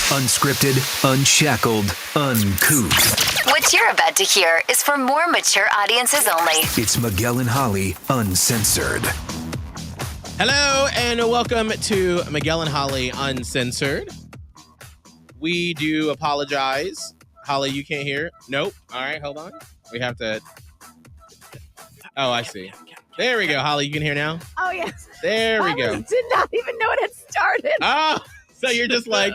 Unscripted, unshackled, uncouth. What you're about to hear is for more mature audiences only. It's Miguel and Holly, Uncensored. Hello and welcome to Miguel and Holly, Uncensored. We do apologize. Holly, you can't hear? Nope. All right, hold on. We have to... Oh, I see. There we go. Holly, you can hear now? Oh, yes. There we go. I did not even know it had started. Oh, so you're just like...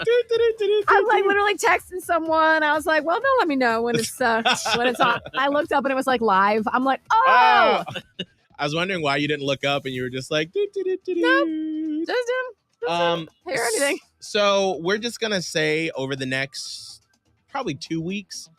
I'm like literally texting someone. I was like, well, they'll let me know when it's on. I looked up and it was like live. I'm like, oh. I was wondering why you didn't look up and you were just like... Nope. Just didn't hear anything. So we're just going to say over the next probably 2 weeks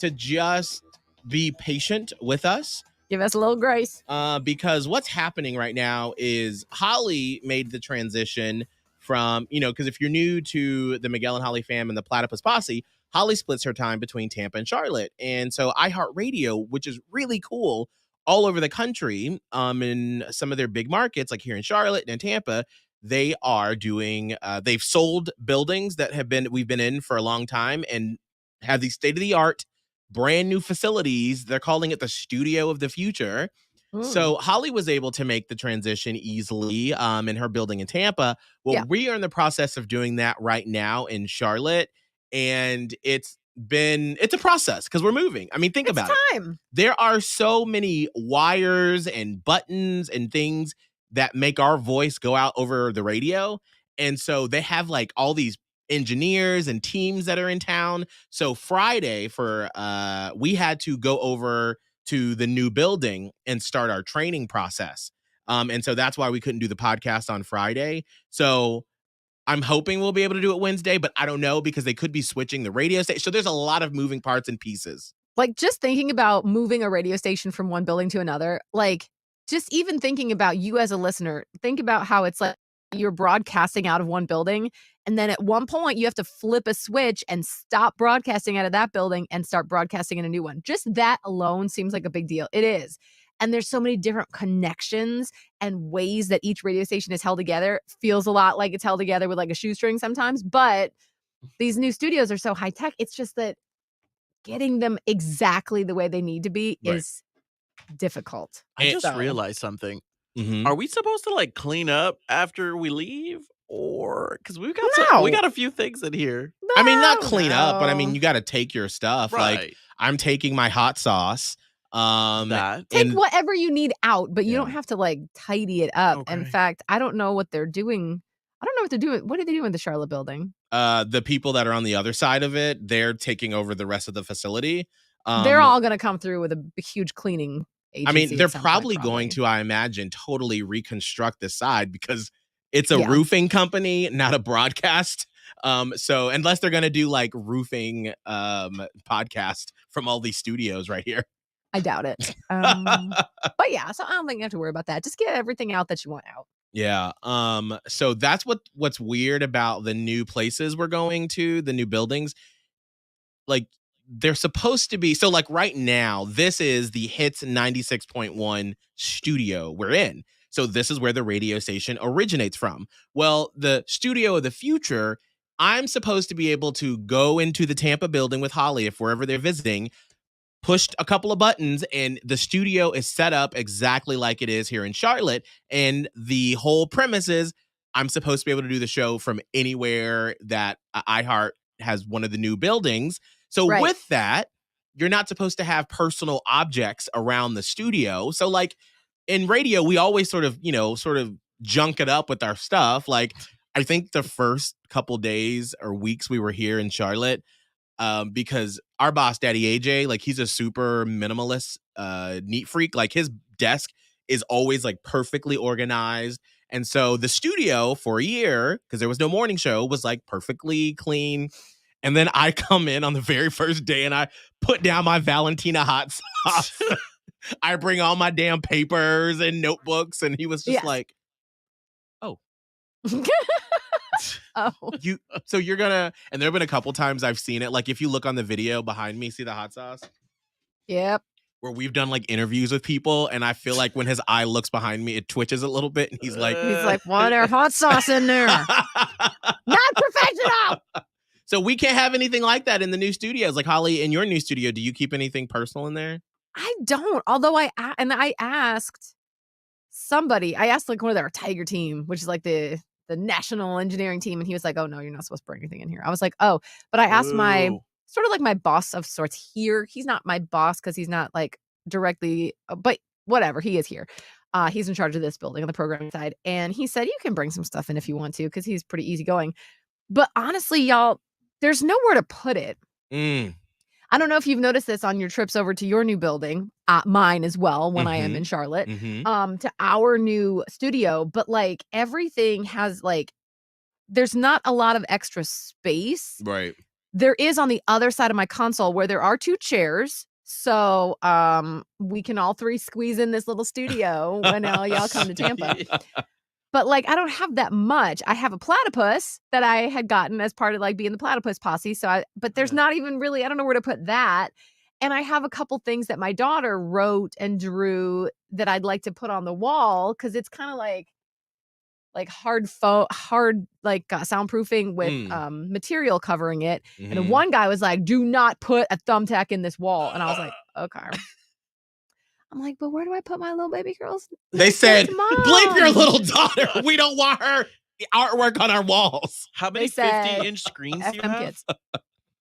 to just be patient with us. Give us a little grace. Because what's happening right now is Holly made the transition from, because if you're new to the Miguel and Holly fam and the Platypus Posse, Holly splits her time between Tampa and Charlotte. And so iHeartRadio, which is really cool, all over the country, in some of their big markets, like here in Charlotte and in Tampa, they are doing, they've sold buildings that we've been in for a long time and have these state-of-the-art brand new facilities. They're calling it the studio of the future. So Holly was able to make the transition easily in her building in Tampa. Well, we are in the process of doing that right now in Charlotte. And it's a process because we're moving. I mean, think about it. There are so many wires and buttons and things that make our voice go out over the radio. And so they have like all these engineers and teams that are in town. So Friday we had to go over to the new building and start our training process. And so that's why we couldn't do the podcast on Friday. So I'm hoping we'll be able to do it Wednesday, but I don't know because they could be switching the radio station. So there's a lot of moving parts and pieces. Like just thinking about moving a radio station from one building to another, like just even thinking about you as a listener, think about how it's like you're broadcasting out of one building. And then at one point you have to flip a switch and stop broadcasting out of that building and start broadcasting in a new one. Just that alone seems like a big deal. It is. And there's so many different connections and ways that each radio station is held together. Feels a lot like it's held together with like a shoestring sometimes. But these new studios are so high tech. It's just that getting them exactly the way they need to be is difficult. I just realized something. Are we supposed to like clean up after we leave? Or because we got a few things in here. I mean, not clean up, but I mean, you got to take your stuff. Right. Like I'm taking my hot sauce. Take whatever you need out, but you don't have to like tidy it up. Okay. In fact, I don't know what they're doing. I don't know what they're doing. What are they doing in the Charlotte building? The people that are on the other side of it, they're taking over the rest of the facility. They're all going to come through with a huge cleaning agency. I mean, they're probably going to, I imagine, totally reconstruct the side because it's a roofing company, not a broadcast. So unless they're going to do like roofing podcast from all these studios right here. I doubt it. But yeah, so I don't think you have to worry about that. Just get everything out that you want out. Yeah. So that's what's weird about the new places we're going to, the new buildings. Like they're supposed to be. So like right now, this is the Hits 96.1 studio we're in. So this is where the radio station originates from. Well, the studio of the future, I'm supposed to be able to go into the Tampa building with Holly if wherever they're visiting, pushed a couple of buttons, and the studio is set up exactly like it is here in Charlotte. And the whole premise is I'm supposed to be able to do the show from anywhere that iHeart has one of the new buildings. So with that, you're not supposed to have personal objects around the studio. So like in radio, we always sort of junk it up with our stuff. Like I think the first couple days or weeks we were here in Charlotte, because our boss, Daddy AJ, like he's a super minimalist, neat freak. Like his desk is always like perfectly organized. And so the studio for a year, because there was no morning show, was like perfectly clean. And then I come in on the very first day and I put down my Valentina hot sauce. I bring all my damn papers and notebooks. And he was just like, oh. So you're gonna, and there have been a couple times I've seen it. Like if you look on the video behind me, see the hot sauce? Yep. Where we've done like interviews with people, and I feel like when his eye looks behind me, it twitches a little bit, and he's like, "Want their hot sauce in there? Not professional." So we can't have anything like that in the new studios. Like Holly, in your new studio, do you keep anything personal in there? I don't. Although I asked somebody. I asked like one of their Tiger team, which is like the national engineering team, and he was like, "Oh no, you're not supposed to bring anything in here." I was like, "Oh," but I asked my sort of like my boss of sorts here. He's not my boss because he's not like directly, but whatever. He is here. He's in charge of this building on the programming side, and he said you can bring some stuff in if you want to because he's pretty easygoing. But honestly, y'all, there's nowhere to put it. I don't know if you've noticed this on your trips over to your new building, mine as well, when I am in Charlotte, to our new studio. But like everything has like, there's not a lot of extra space. Right. There is on the other side of my console where there are 2 chairs. So we can all 3 squeeze in this little studio when all y'all come to Tampa. Yeah. But like, I don't have that much. I have a platypus that I had gotten as part of like being the platypus posse. So but there's not even really, I don't know where to put that. And I have a couple things that my daughter wrote and drew that I'd like to put on the wall. Cause it's kind of like hard like soundproofing with material covering it. And one guy was like, do not put a thumbtack in this wall. And I was like, okay. I'm like, but where do I put my little baby girls? They said, bleep your little daughter. We don't want her artwork on our walls. How many 50-inch screens do you have? Kids.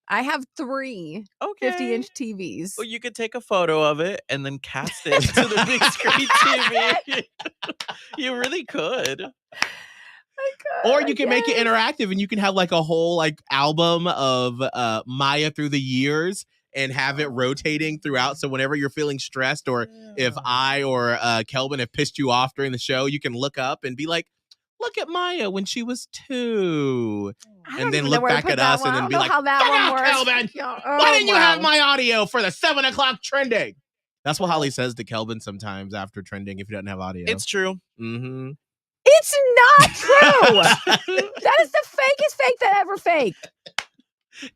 I have 3 50-inch TVs. Well, you could take a photo of it and then cast it to the big screen TV. You really could. Or you can make it interactive and you can have like a whole like album of Maya through the years and have it rotating throughout. So whenever you're feeling stressed or if I or Kelvin have pissed you off during the show, you can look up and be like, look at Maya when she was 2. And then look back at us and then be like, how that one works. Kelvin, why didn't you have my audio for the 7 o'clock trending? That's what Holly says to Kelvin sometimes after trending if he doesn't have audio. It's true. It's not true. That is the fakest fake that ever faked.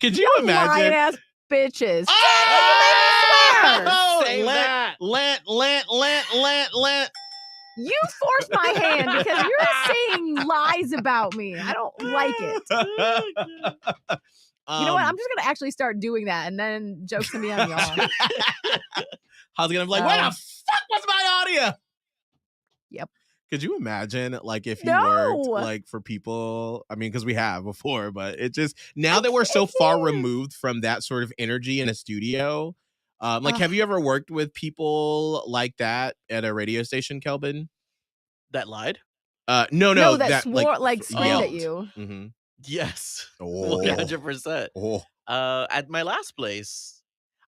Could you imagine? Lying ass bitches. Oh, you made me swear. Lent. You forced my hand because you're saying lies about me. I don't like it. You know what? I'm just going to actually start doing that and then jokes to me on y'all. I was going to be like, where the fuck was my audio? Yep. Could you imagine, like, if you worked, like, for people? I mean, because we have before, but it just, now that we're so far removed from that sort of energy in a studio, like, have you ever worked with people like that at a radio station, Kelvin? That lied? No, that swore, like screamed at you. Yes. 100%. At my last place,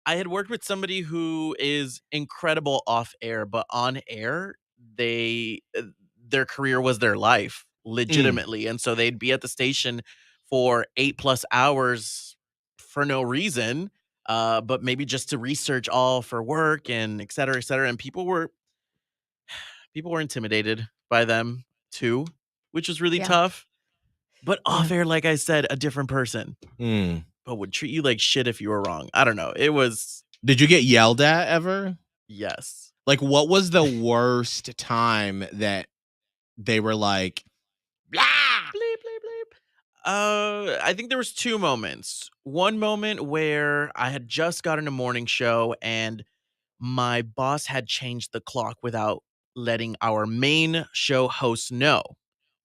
I had worked with somebody who is incredible off air, but on air, their career was their life, legitimately. And so they'd be at the station for 8+ hours for no reason, but maybe just to research all for work and et cetera, et cetera. And people were intimidated by them too, which was really tough. But off air, like I said, a different person, but would treat you like shit if you were wrong. I don't know. It was. Did you get yelled at ever? Yes. Like, what was the worst time that they were like, blah, bleep, bleep, bleep? I think there was 2 moments. One moment where I had just gotten a morning show and my boss had changed the clock without letting our main show host know.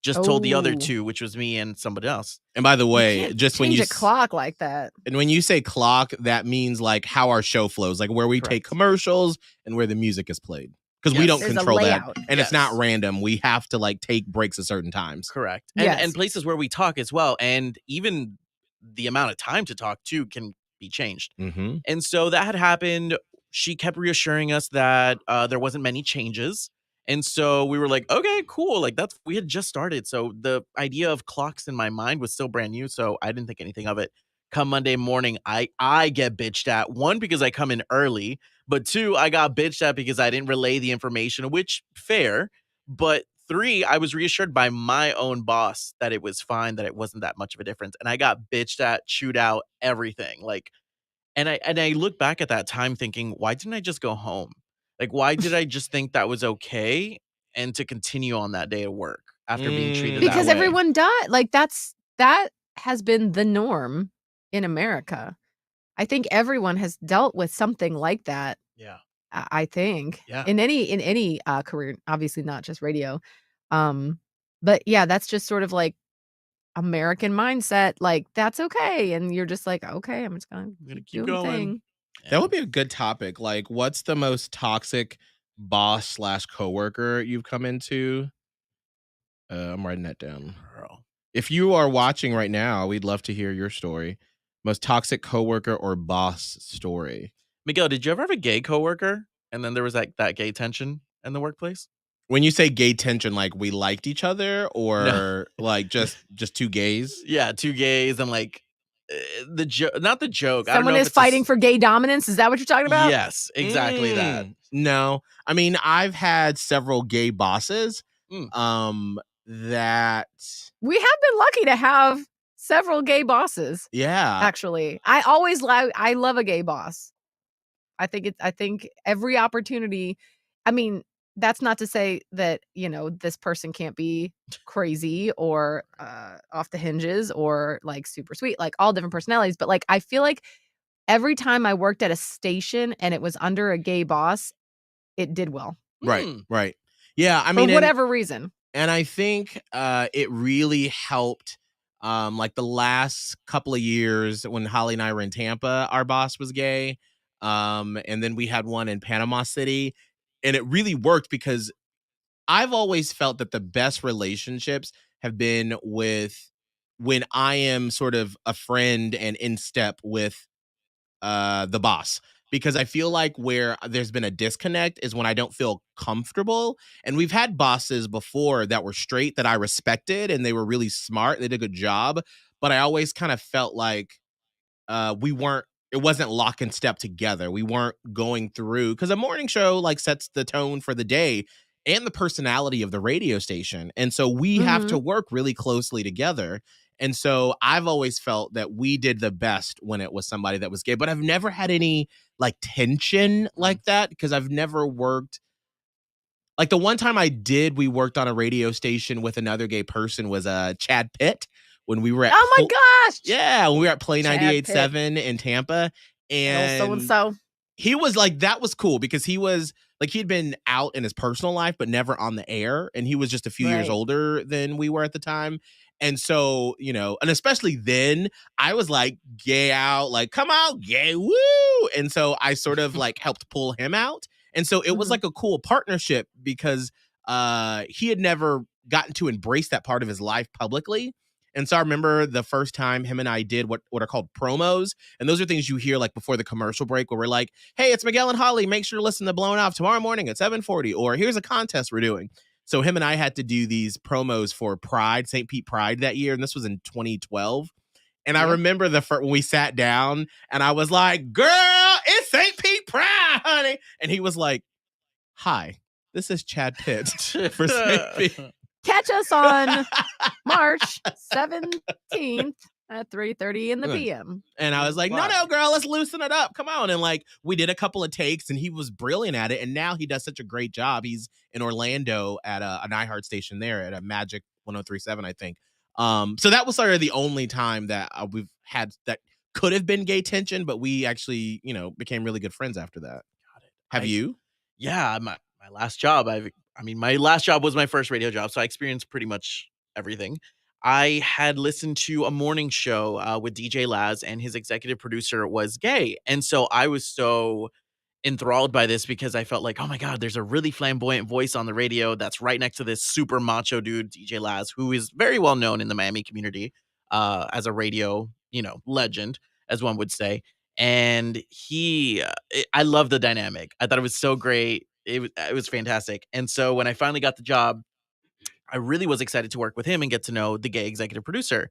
Just told the other 2, which was me and somebody else. And by the way, just when you change a clock like that. And when you say clock, that means like how our show flows, like where we take commercials and where the music is played. Because we don't control that. And it's not random. We have to like take breaks at certain times. Correct. And places where we talk as well. And even the amount of time to talk too can be changed. And so that had happened. She kept reassuring us that there wasn't many changes. And so we were like, okay, cool. Like we had just started. So the idea of clocks in my mind was still brand new. So I didn't think anything of it. Come Monday morning, I get bitched at. 1, because I come in early, but 2, I got bitched at because I didn't relay the information, which fair. But 3, I was reassured by my own boss that it was fine, that it wasn't that much of a difference. And I got bitched at, chewed out, everything. Like, and I look back at that time thinking, why didn't I just go home? Like, why did I just think that was okay and to continue on that day of work after being treated that way? Because everyone does. Like, that has been the norm. in America. I think everyone has dealt with something like that. Yeah. I think Yeah. in any career, obviously not just radio. But yeah, that's just sort of like American mindset. Like that's okay, and you're just like, okay, I'm just gonna Keep doing the going. thing. That would be a good topic. Like, what's the most toxic boss / coworker you've come into? I'm writing that down. Girl. If you are watching right now, we'd love to hear your story. Most toxic coworker or boss story. Miguel, did you ever have a gay coworker? And then there was like that gay tension in the workplace? When you say gay tension, like we liked each other, or like just two gays? Yeah, two gays and like the joke, not the joke. I don't Someone know if is it's fighting for gay dominance. Is that what you're talking about? Yes, exactly that. No, I mean I've had several gay bosses. That We have been lucky to have several gay bosses. yeah, Actually, I love a gay boss. I think every opportunity. I mean, that's not to say that, this person can't be crazy or off the hinges or like super sweet, like all different personalities. But like, I feel like every time I worked at a station and it was under a gay boss, it did well. right. Yeah, I For mean, whatever reason. And I think it really helped. Like the last couple of years when Holly and I were in Tampa, our boss was gay. And then we had one in Panama City. And it really worked because I've always felt that the best relationships have been with when I am sort of a friend and in step with the boss, because I feel like where there's been a disconnect is when I don't feel comfortable. And we've had bosses before that were straight that I respected and they were really smart, they did a good job, but I always kind of felt like we weren't it wasn't lock and step together. We weren't going through, because a morning show like sets the tone for the day and the personality of the radio station. And so we have to work really closely together. And so I've always felt that we did the best when it was somebody that was gay, but I've never had any like tension like that because I've never worked. Like the one time we worked on a radio station with another gay person was Chad Pitt when we were at Oh my gosh. yeah, when we were at Play Chad 98.7 in Tampa. And so he was like, that was cool because he was like, he'd been out in his personal life, but never on the air. And he was just a few years Right. older than we were at the time. And so, and especially then I was like gay out, like, come out, gay, woo. And so I sort of like helped pull him out. And so it was like a cool partnership because he had never gotten to embrace that part of his life publicly. And so I remember the first time him and I did what are called promos. And those are things you hear like before the commercial break where we're like, hey, it's Miguel and Holly. Make sure to listen to Blown Off tomorrow morning at 7:40. Or here's a contest we're doing. So him and I had to do these promos for Pride, St. Pete Pride that year. And this was in 2012. And I remember when we sat down and I was like, girl, it's St. Pete Pride, honey. And he was like, hi, this is Chad Pitt for St. Pete. Catch us on March 17th at 3:30 in the PM. And I was like, no, girl, let's loosen it up. Come on. And like, we did a couple of takes and he was brilliant at it. And now he does such a great job. He's in Orlando at an iHeart station there at a Magic 103.7, I think. So that was sort of the only time that we've had that could have been gay tension, but we actually, became really good friends after that. Got it. Have you? Yeah, my last job, my last job was my first radio job, so I experienced pretty much everything. I had listened to a morning show with DJ Laz, and his executive producer was gay. And so I was so enthralled by this because I felt like, oh my God, there's a really flamboyant voice on the radio that's right next to this super macho dude, DJ Laz, who is very well known in the Miami community as a radio, legend, as one would say. And I love the dynamic. I thought it was so great. It was fantastic. And so when I finally got the job, I really was excited to work with him and get to know the gay executive producer.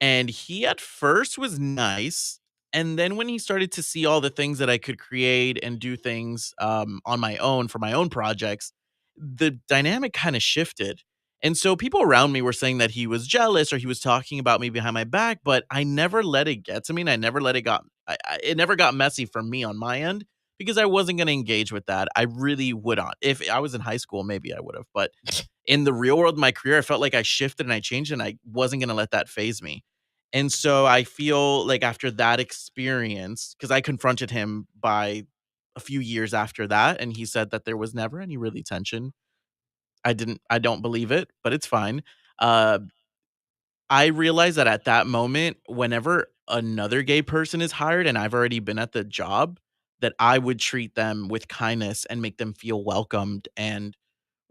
And he at first was nice. And then when he started to see all the things that I could create and do things on my own for my own projects, the dynamic kind of shifted. And so people around me were saying that he was jealous or he was talking about me behind my back, but I never let it get to me. And I never let it it never got messy for me on my end because I wasn't going to engage with that. I really would not. If I was in high school, maybe I would have. But in the real world of my career, I felt like I shifted and I changed and I wasn't going to let that phase me. And so I feel like after that experience, because I confronted him by a few years after that, and he said that there was never any really tension. I don't believe it, but it's fine. Uh, I realized that at that moment, whenever another gay person is hired and I've already been at the job, that I would treat them with kindness and make them feel welcomed and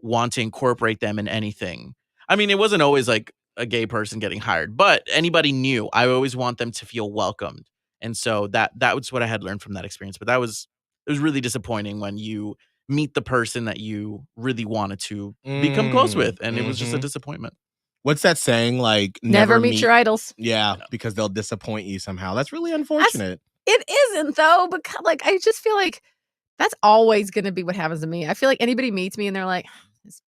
want to incorporate them in anything. I mean, it wasn't always like a gay person getting hired, but anybody new, I always want them to feel welcomed. And so that was what I had learned from that experience. But it was really disappointing when you meet the person that you really wanted to become close with, and it was just a disappointment. What's that saying? Like Never meet your idols. Yeah, because they'll disappoint you somehow. That's really unfortunate. It isn't though, because like I just feel like that's always going to be what happens to me. I feel like anybody meets me and they're like, this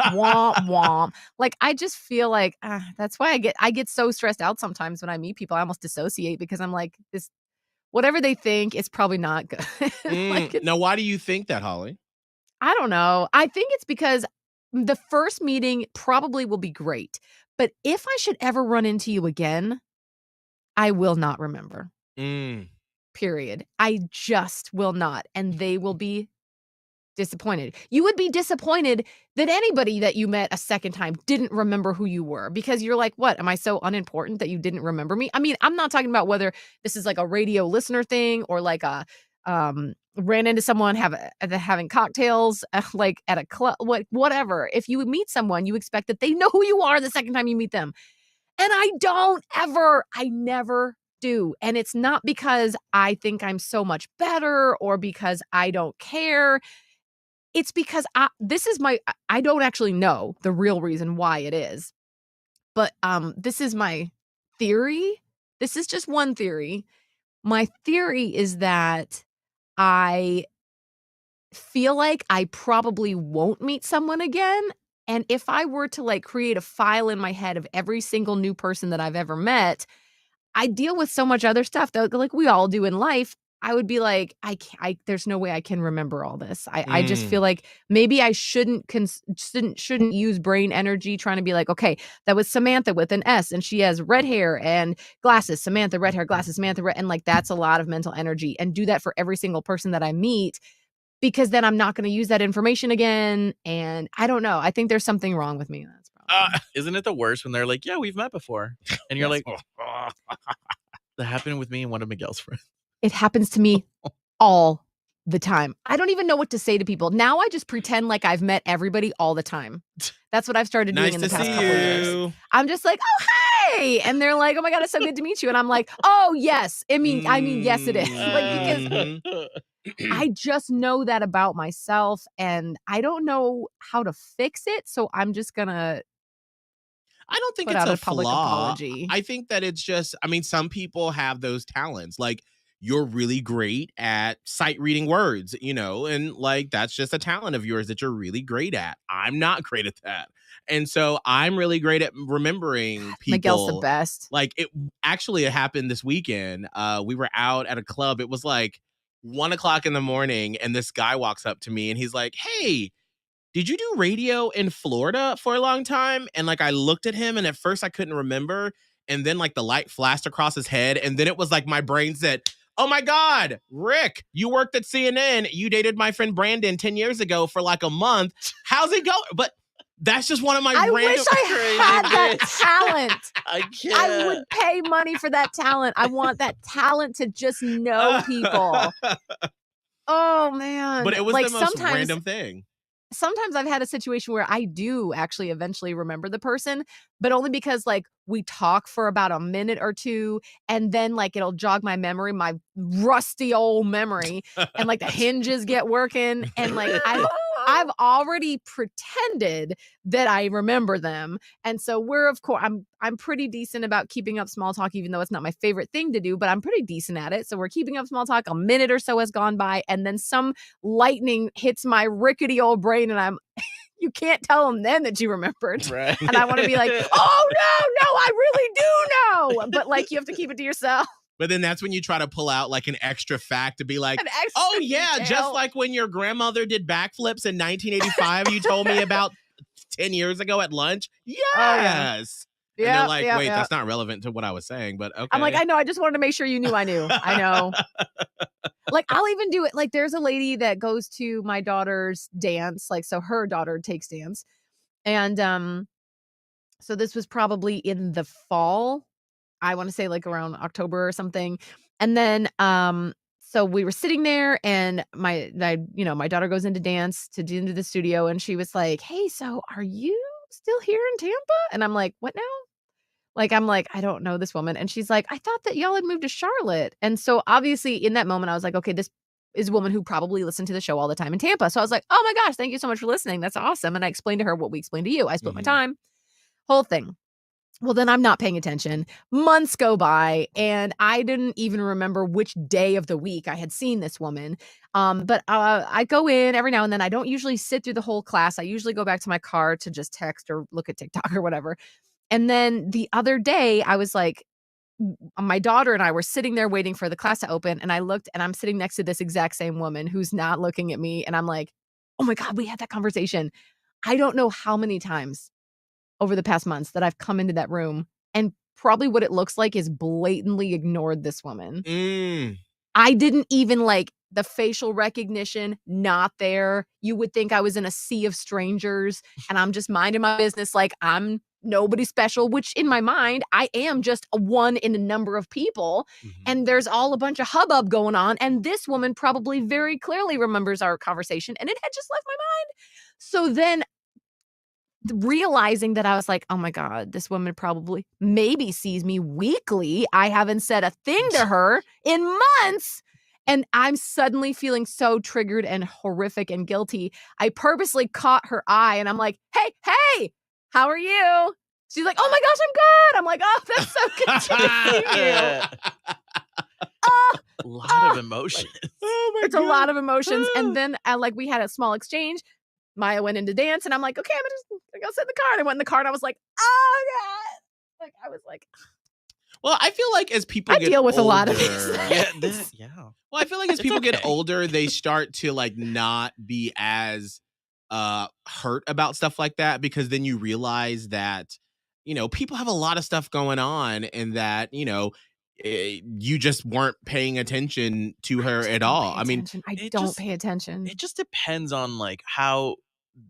womp womp. Like I just feel like that's why I get so stressed out sometimes when I meet people. I almost dissociate because I'm like, this whatever they think is probably not good. Like now, why do you think that, Holly? I don't know. I think it's because the first meeting probably will be great, but if I should ever run into you again, I will not remember. Period. I just will not. And they will be disappointed. You would be disappointed that anybody that you met a second time didn't remember who you were because you're like, what? Am I so unimportant that you didn't remember me? I mean, I'm not talking about whether this is like a radio listener thing or like a ran into someone having cocktails like at a club, whatever. If you meet someone, you expect that they know who you are the second time you meet them. And I never do. And it's not because I think I'm so much better or because I don't care. It's because I don't actually know the real reason why it is. But this is my theory. This is just one theory. My theory is that I feel like I probably won't meet someone again. And if I were to like create a file in my head of every single new person that I've ever met, I deal with so much other stuff that like we all do in life. I would be like, there's no way I can remember all this. I just feel like maybe I shouldn't use brain energy trying to be like, okay, that was Samantha with an S and she has red hair and glasses, Samantha, red hair, glasses, Samantha, red. And like, that's a lot of mental energy and do that for every single person that I meet because then I'm not going to use that information again. And I don't know. I think there's something wrong with me. That's probably Isn't it the worst when they're like, yeah, we've met before. And you're like, that happened with me and one of Miguel's friends. It happens to me all the time. I don't even know what to say to people. Now I just pretend like I've met everybody all the time. That's what I've started doing in the past couple of years. I'm just like, oh, hey. And they're like, oh my God, it's so good to meet you. And I'm like, oh, yes. I mean, yes, it is. Like, because I just know that about myself and I don't know how to fix it. So I'm just going to I don't think it's a public apology. I think that it's just, I mean, some people have those talents. Like, you're really great at sight reading words, you know, and like that's just a talent of yours that you're really great at. I'm not great at that. And so I'm really great at remembering people. Miguel's the best. Like it happened this weekend. We were out at a club. It was like 1 o'clock in the morning. And this guy walks up to me and he's like, hey, did you do radio in Florida for a long time? And like, I looked at him and at first I couldn't remember. And then like the light flashed across his head. And then it was like my brain said, oh my God, Rick, you worked at CNN. You dated my friend Brandon 10 years ago for like a month. How's it going? But that's just one of my random. Wish I had that talent. I can't. I would pay money for that talent. I want that talent to just know people. Oh man. But it was like the most random thing. Sometimes I've had a situation where I do actually eventually remember the person, but only because like we talk for about a minute or two and then like it'll jog my memory, my rusty old memory, and like the hinges get working and like I've already pretended that I remember them. And so I'm pretty decent about keeping up small talk, even though it's not my favorite thing to do, but I'm pretty decent at it. So we're keeping up small talk. A minute or so has gone by and then some lightning hits my rickety old brain and you can't tell them then that you remembered. Right. And I want to be like, oh no, I really do know. But like, you have to keep it to yourself. But then that's when you try to pull out like an extra fact to be like, oh yeah, detail. Just like when your grandmother did backflips in 1985, you told me about 10 years ago at lunch. Yes. And they're Yeah, like, yeah, wait, yeah. that's not relevant to what I was saying, but okay. I'm like, I know. I just wanted to make sure you knew I knew. I know. Like, I'll even do it. Like, there's a lady that goes to my daughter's dance. Like, so her daughter takes dance. And so this was probably in the fall. I want to say like around October or something. And then so we were sitting there and my daughter goes into dance into the studio and she was like, "Hey, so are you still here in Tampa?" And I'm like, "What now?" Like, I'm like, "I don't know this woman." And she's like, "I thought that y'all had moved to Charlotte." And so obviously in that moment I was like, "Okay, this is a woman who probably listened to the show all the time in Tampa." So I was like, "Oh my gosh, thank you so much for listening. That's awesome." And I explained to her what we explained to you. I split my time. Whole thing. Well, then I'm not paying attention. Months go by, and I didn't even remember which day of the week I had seen this woman. But I go in every now and then. I don't usually sit through the whole class. I usually go back to my car to just text or look at TikTok or whatever. And then the other day, I was like, my daughter and I were sitting there waiting for the class to open, and I looked, and I'm sitting next to this exact same woman who's not looking at me, and I'm like, "Oh my God, we had that conversation." I don't know how many times over the past months that I've come into that room and probably what it looks like is blatantly ignored this woman. I didn't even like the facial recognition, not there. You would think I was in a sea of strangers and I'm just minding my business like I'm nobody special, which in my mind, I am just a one in a number of people. And there's all a bunch of hubbub going on. And this woman probably very clearly remembers our conversation and it had just left my mind. So then realizing that I was like, "Oh my God, this woman probably maybe sees me weekly. I haven't said a thing to her in months." And I'm suddenly feeling so triggered and horrific and guilty. I purposely caught her eye and I'm like, hey, how are you?" She's like, "Oh my gosh, I'm good." I'm like, "Oh, that's so good to see you." A lot of emotions. Oh my It's a lot of emotions. And then like we had a small exchange. Maya went into dance and I'm like, "Okay, I'm gonna go sit in the car." And I went in the car and I was like, "Oh God." Like I was like, Well, I feel like as people I get deal with a lot of older- things. Yeah. Well, I feel like as It's people get okay. older, they start to like not be as hurt about stuff like that because then you realize that people have a lot of stuff going on and that you just weren't paying attention to her at all. I mean, I it don't just- pay attention. It just depends on like how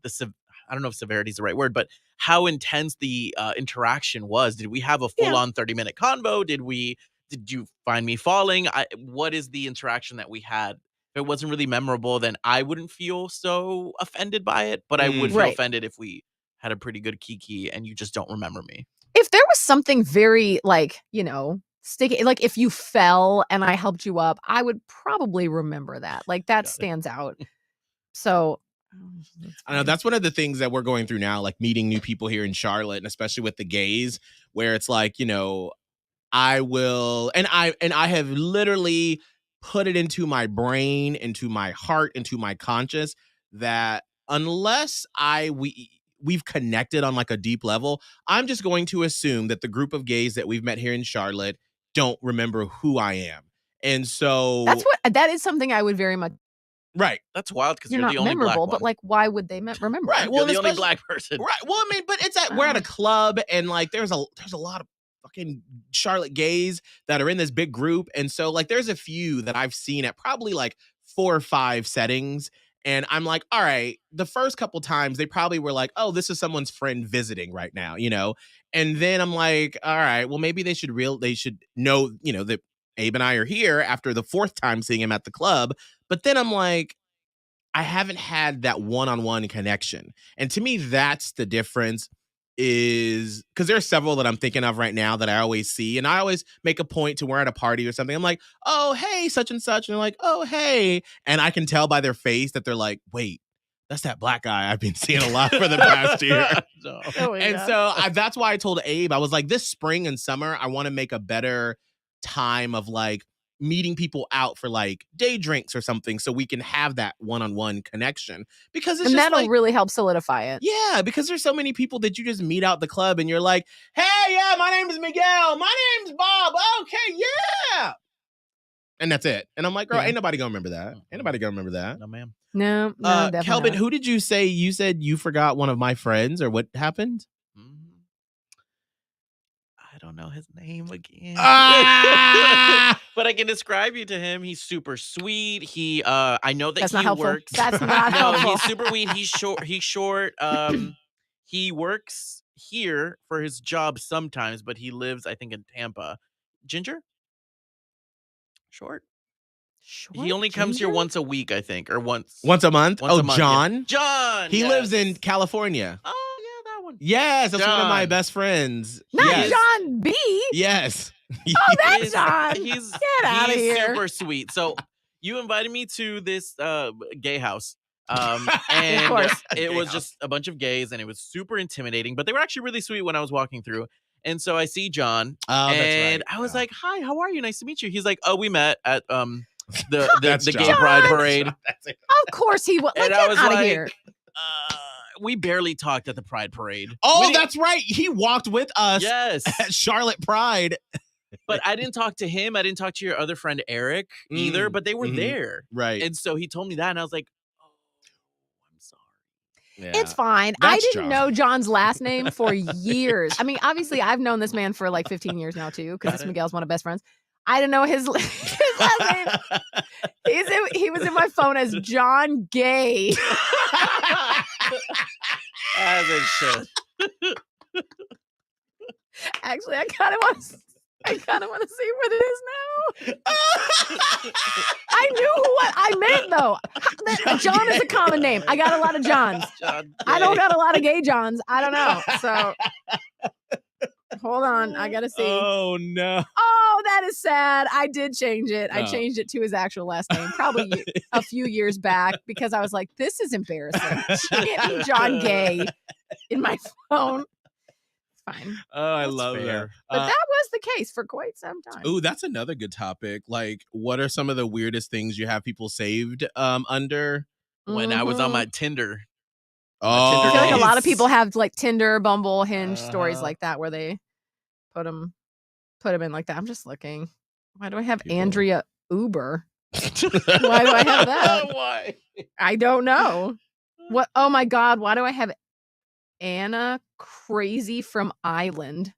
I don't know if severity is the right word, but how intense the interaction was. Did we have a full on 30-minute convo? Did you find me falling? What is the interaction that we had? If it wasn't really memorable, then I wouldn't feel so offended by it, but I would feel Right. offended if we had a pretty good kiki and you just don't remember me. If there was something very like, sticky, like if you fell and I helped you up, I would probably remember that. Like that stands out. So I know that's one of the things that we're going through now, like meeting new people here in Charlotte, and especially with the gays, where it's like, I will, and I have literally put it into my brain, into my heart, into my conscious that unless we've connected on like a deep level, I'm just going to assume that the group of gays that we've met here in Charlotte don't remember who I am. And so that is something I would very much. right. That's wild because You're you're not the only black memorable, one. but like, why would they remember? Right. that? Well, You're the only especially- black person. Right. Well, I mean, but we're at a club and like there's a lot of fucking Charlotte gays that are in this big group. And so like there's a few that I've seen at probably like 4 or 5 settings. And I'm like, all right, the first couple times they probably were like, oh, this is someone's friend visiting right now, And then I'm like, all right, well, maybe they should know, that Abe and I are here after the 4th time seeing him at the club. But then I'm like, I haven't had that one-on-one connection. And to me, that's the difference is because there are several that I'm thinking of right now that I always see. And I always make a point to we're at a party or something. I'm like, oh, hey, such and such. And they're like, oh, hey. And I can tell by their face that they're like, wait, that's that black guy I've been seeing a lot for the past year. No. Oh my And God. so that's why I told Abe, I was like, this spring and summer, I want to make a better time of like meeting people out for like day drinks or something so we can have that one-on-one connection because it's and just that'll like, really help solidify it. yeah, because there's so many people that you just meet out the club and you're like, hey, yeah, my name is Miguel. My name's Bob. Okay, yeah. And that's it. And I'm like, girl, Yeah. ain't nobody gonna remember that. Ain't nobody gonna remember that. No, ma'am. No, definitely Kelvin, not. who did you say you said you forgot one of my friends or what happened? don't know his name again. Ah! But I can describe you to him. He's super sweet. I know that That's he not helpful. works. That's not No, helpful. he's super sweet. He's short. He's short. He works here for his job sometimes, but he lives, I think, in Tampa. Ginger? Short? He only comes here once a week, I think, or once a month. a month, yeah. John. John. He lives in California. Oh yeah, that one. Yes, that's one of my John. best friends. Not yes. John B. Yes. Oh, that's John. He's Get out of here. super sweet. So you invited me to this gay house. And of course. it was just a bunch of gays, and it was super intimidating. But they were actually really sweet when I was walking through. And so I see John, and I was like, "Hi, how are you? Nice to meet you." He's like, "Oh, we met at the gay John. pride parade." Of course he was. Like, And get I was out of like, here. We barely talked at the pride parade. Oh, that's right. He walked with us Yes. at Charlotte Pride. But I didn't talk to him. I didn't talk to your other friend Eric either, but they were there. Right. And so he told me that, and I was like, "Oh, I'm sorry." Yeah. It's fine. I That's didn't John. know John's last name for years. I mean, obviously, I've known this man for like 15 years now, too, because it's Miguel's one of best friends. I didn't know his last name. He was in my phone as John Gay. As it should. Actually, I kind of want to see what it is now. I knew what I meant, though. John is a common name. I got a lot of Johns. John I don't Gay. got a lot of gay Johns. I don't know. So hold on. I got to see. Oh, no. Oh, that is sad. I did change it. I Oh. changed it to his actual last name, probably a few years back, because I was like, this is embarrassing. Getting John Gay in my phone. It's fine. Oh, I That's love fair. that. But that was the case for quite some time. Ooh, that's another good topic. Like, what are some of the weirdest things you have people saved under? When I was on Mhm. my Tinder. Oh, I feel like a lot of nice. people have like Tinder, Bumble, Hinge stories Uh-huh. like that where they put them in like that. I'm just looking. Why do I have People- Andrea Uber? Why do I have that? Why? I don't know. What? Oh my God. Why do I have Anna Crazy from Island?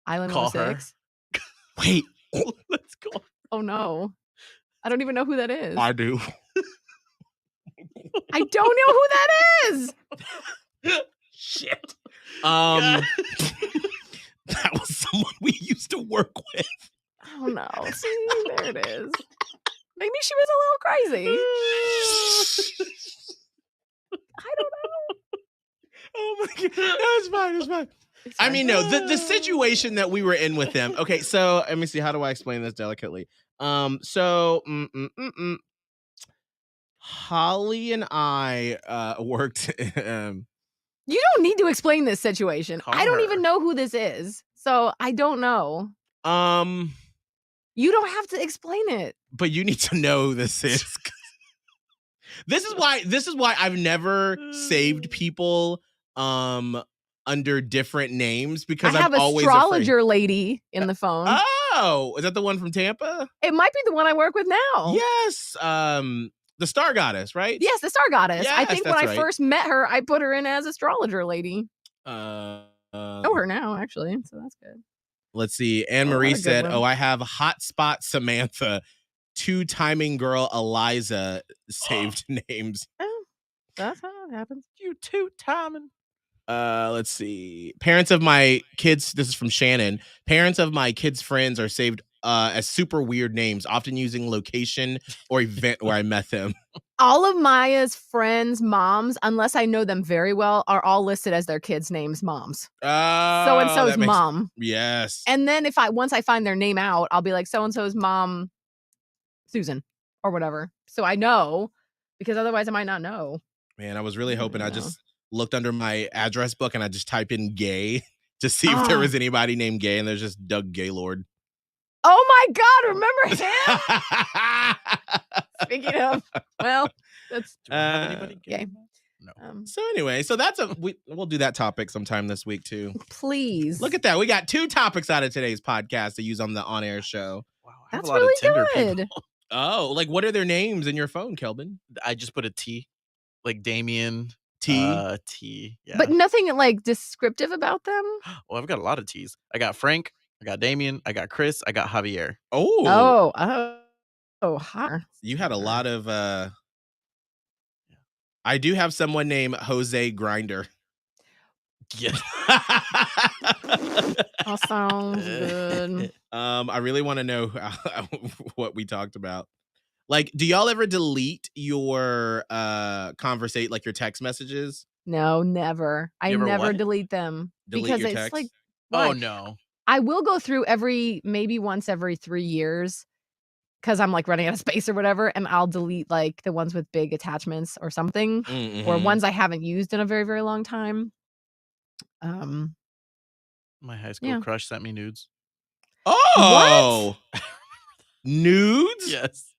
Island Call her. 06? Wait, Let's go. Oh no. I don't even know who that is. I do. I don't know who that is. Shit. That was someone we used to work with. Oh no. See, there it is. Maybe she was a little crazy. I don't know. Oh my god, that's fine. It's fine. I mean, no, the situation that we were in with them. Okay, so let me see. How do I explain this delicately? Holly and I worked. You don't need to explain this situation. Call I don't her. even know who this is. So I don't know. You don't have to explain it. But you need to know who this is. This is why I've never saved people under different names, because I have I'm always astrologer lady in the phone. afraid. Oh, is that the one from Tampa? It might be the one I work with now. Yes. The Star Goddess, right? Yes, the Star Goddess. I Yes, think when that's I right. first met her, I put her in as astrologer lady. Know Know her now, actually. So that's good. Let's see. Anne Oh, what a Marie good said, one. "Oh, I have Hotspot Samantha, two timing girl Eliza saved names." Oh, that's how it happens. You two-timing. Let's see. Parents of my kids. This is from Shannon. Parents of my kids' friends are saved as super weird names, often using location or event where I met them. All of Maya's friends' moms, unless I know them very well, are all listed as their kids' names moms. So and so's that makes- mom. Yes. And then once I find their name out, I'll be like, so and so's mom, Susan, or whatever. So I know, because otherwise I might not know. Man, I was really hoping. I know. just looked under my address book and I just type in gay to see if there was anybody named Gay, and there's just Doug Gaylord. Oh my God, remember him? Speaking of, well, that's Do I have anybody gay. gay? No. So anyway, so that's we'll do that topic sometime this week too. Please. Look at that. We got 2 topics out of today's podcast to use on the on-air show. Wow, I have That's a lot really of Tinder good. people. Oh, like what are their names in your phone, Kelvin? I just put a T, like Damien, T. T. Yeah. But nothing like descriptive about them. Well, I've got a lot of T's. I got Frank. I got Damien. I got Chris. I got Javier. Oh, Huh. you had a lot of. I do have someone named Jose Grinder. Yeah. That sounds good. I really want to know what we talked about. Like, do y'all ever delete your conversate, like your text messages? No, never. I You ever never what? delete them Delete because your it's text? like, Oh why? no. I will go through maybe once every 3 years because I'm like running out of space or whatever, and I'll delete like the ones with big attachments or something, or ones I haven't used in a very, very long time. My high school Yeah. crush sent me nudes. Oh, nudes? Yes.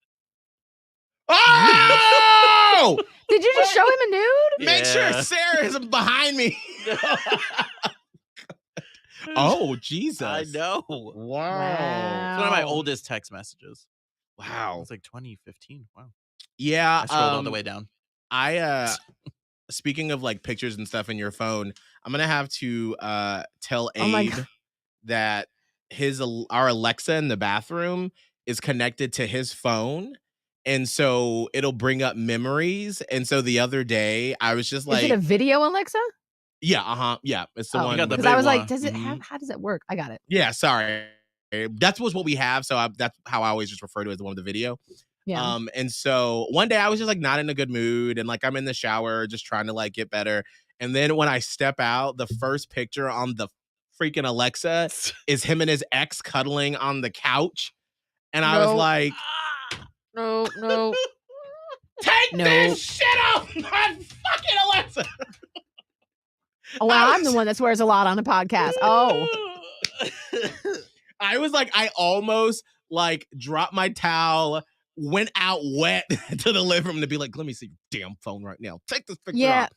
Oh, Did you just show him a nude? make sure Yeah. Sarah is behind me. Oh, Jesus! I know. Wow. It's one of my oldest text messages. Wow. It's like 2015. Wow. Yeah. I scrolled all the way down. Speaking of like pictures and stuff in your phone, I'm gonna have to tell Oh my Abe God. that our Alexa in the bathroom is connected to his phone, and so it'll bring up memories. And so the other day I was just like, Is it a video Alexa? yeah, it's the Oh, one. got the because I was big like, one. does it have? How does it work? I got it. Yeah, sorry. That's what we have. So that's how I always just refer to it as the one with the video. Yeah. And so one day I was just like not in a good mood, and like I'm in the shower just trying to like get better. And then when I step out, the first picture on the freaking Alexa is him and his ex cuddling on the couch. And I was No. like, No. take No. this shit off my fucking Alexa. Oh, well, I'm the one that swears a lot on the podcast. Oh, I was like, I almost like dropped my towel, went out wet to the living room to be like, let me see your damn phone right now. Take this picture yeah. off.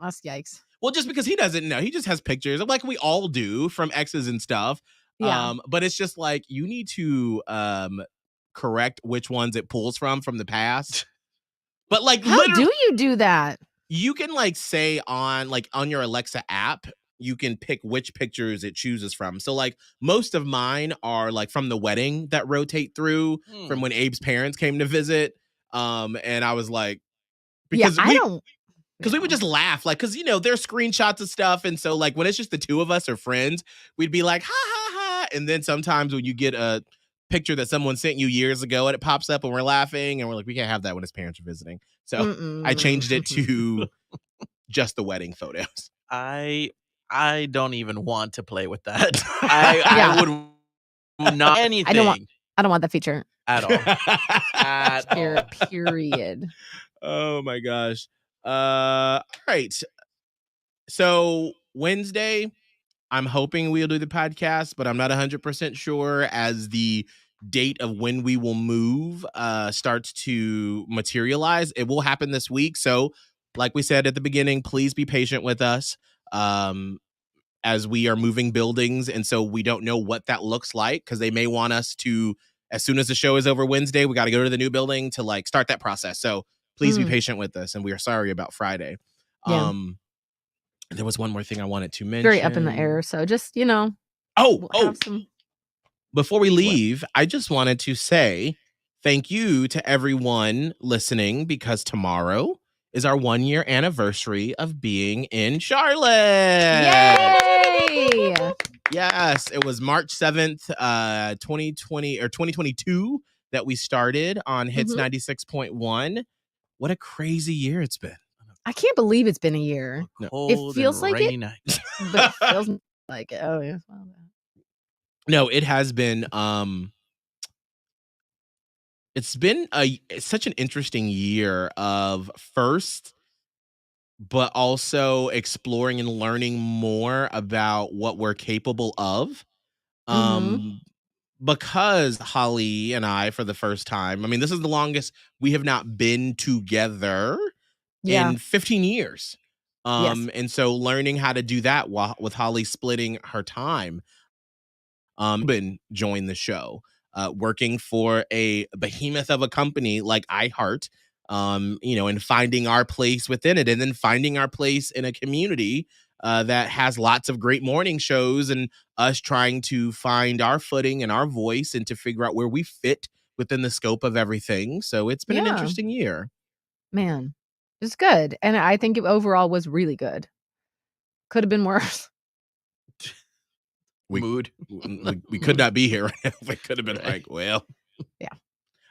That's yikes. Well, just because he doesn't know. He just has pictures like we all do from exes and stuff. Yeah. But it's just like you need to correct which ones it pulls from the past. But like How do you do that? you can like say on your Alexa app, you can pick which pictures it chooses from. So like most of mine are like from the wedding that rotate through from when Abe's parents came to visit. And I was like, because we would just laugh, like, because there's screenshots of stuff, and so like when it's just the two of us or friends, we'd be like ha ha ha, and then sometimes when you get a picture that someone sent you years ago and it pops up and we're laughing and we're like, we can't have that when his parents are visiting. So I changed it to just the wedding photos. I don't even want to play with that. I would not anything. I don't want that feature at all. Period. Oh my gosh. All right. So Wednesday, I'm hoping we'll do the podcast, but I'm not 100% sure as the date of when we will move starts to materialize. It will happen this week. So like we said at the beginning, please be patient with us as we are moving buildings. And so we don't know what that looks like because they may want us to, as soon as the show is over Wednesday, we got to go to the new building to like start that process. So please be patient with us. And we are sorry about Friday. Yeah. There was one more thing I wanted to mention. Very up in the air. So just, Before we leave, I just wanted to say thank you to everyone listening because tomorrow is our 1-year anniversary of being in Charlotte. Yay! Yes, it was March 7th, 2020 or 2022 that we started on Hits 96.1. What a crazy year it's been. I can't believe it's been a year. Cold it feels and like rainy it, night. but it feels like it. Oh yeah. No, it has been it's been such an interesting year of first, but also exploring and learning more about what we're capable of. Because Holly and I, for the first time, I mean, this is the longest we have not been together in 15 years. And so learning how to do that with Holly splitting her time. Been joined the show, working for a behemoth of a company like iHeart, and finding our place within it, and then finding our place in a community that has lots of great morning shows, and us trying to find our footing and our voice and to figure out where we fit within the scope of everything. So it's been an Yeah. interesting year. Man, it's good. And I think it overall was really good. Could have been worse. Mood. We could not be here right now. We could have been Right. like, well,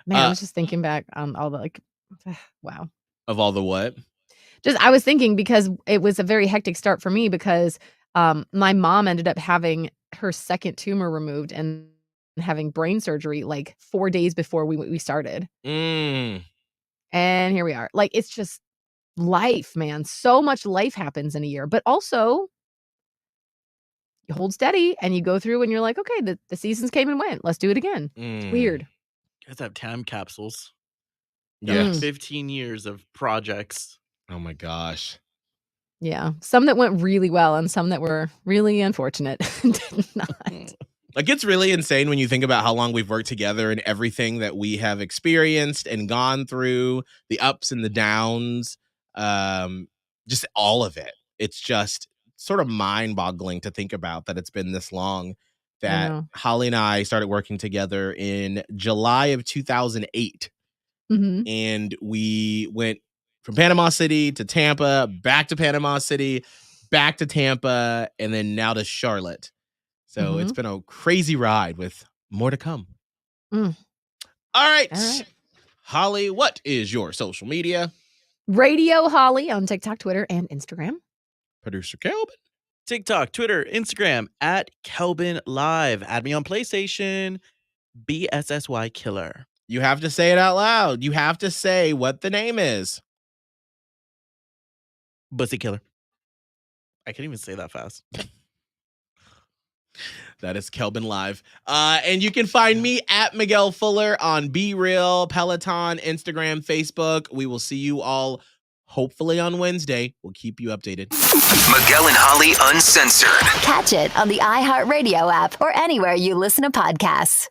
Man, I was just thinking back on all the wow. of all the what? Just I was thinking because it was a very hectic start for me because my mom ended up having her second tumor removed and having brain surgery like 4 days before we started. Mm. And here we are. Like, it's just life, man. So much life happens in a year, but also you hold steady and you go through and you're like, okay, the seasons came and went. Let's do it again. It's weird. You guys have time capsules. Yes. 15 years of projects. Oh my gosh. Yeah. Some that went really well and some that were really unfortunate. Did not. Like, it's really insane when you think about how long we've worked together and everything that we have experienced and gone through, the ups and the downs, just all of it. It's just sort of mind-boggling to think about that it's been this long, that know. Holly and I started working together in July of 2008. Mhm. And we went from Panama City to Tampa, back to Panama City, back to Tampa, and then now to Charlotte. So it's been a crazy ride with more to come. Mm. All right. All right. Holly, what is your social media? Radio Holly on TikTok, Twitter, and Instagram. Producer Kelvin. TikTok, Twitter, Instagram at Kelvin Live. Add me on PlayStation. BSSY Killer. You have to say it out loud. You have to say what the name is. Bussy Killer. I can't even say that fast. That is Kelvin Live. And you can find me at Miguel Fuller on Be Real, Peloton, Instagram, Facebook. We will see you all hopefully on Wednesday. We'll keep you updated. Miguel and Holly Uncensored. Catch it on the iHeartRadio app or anywhere you listen to podcasts.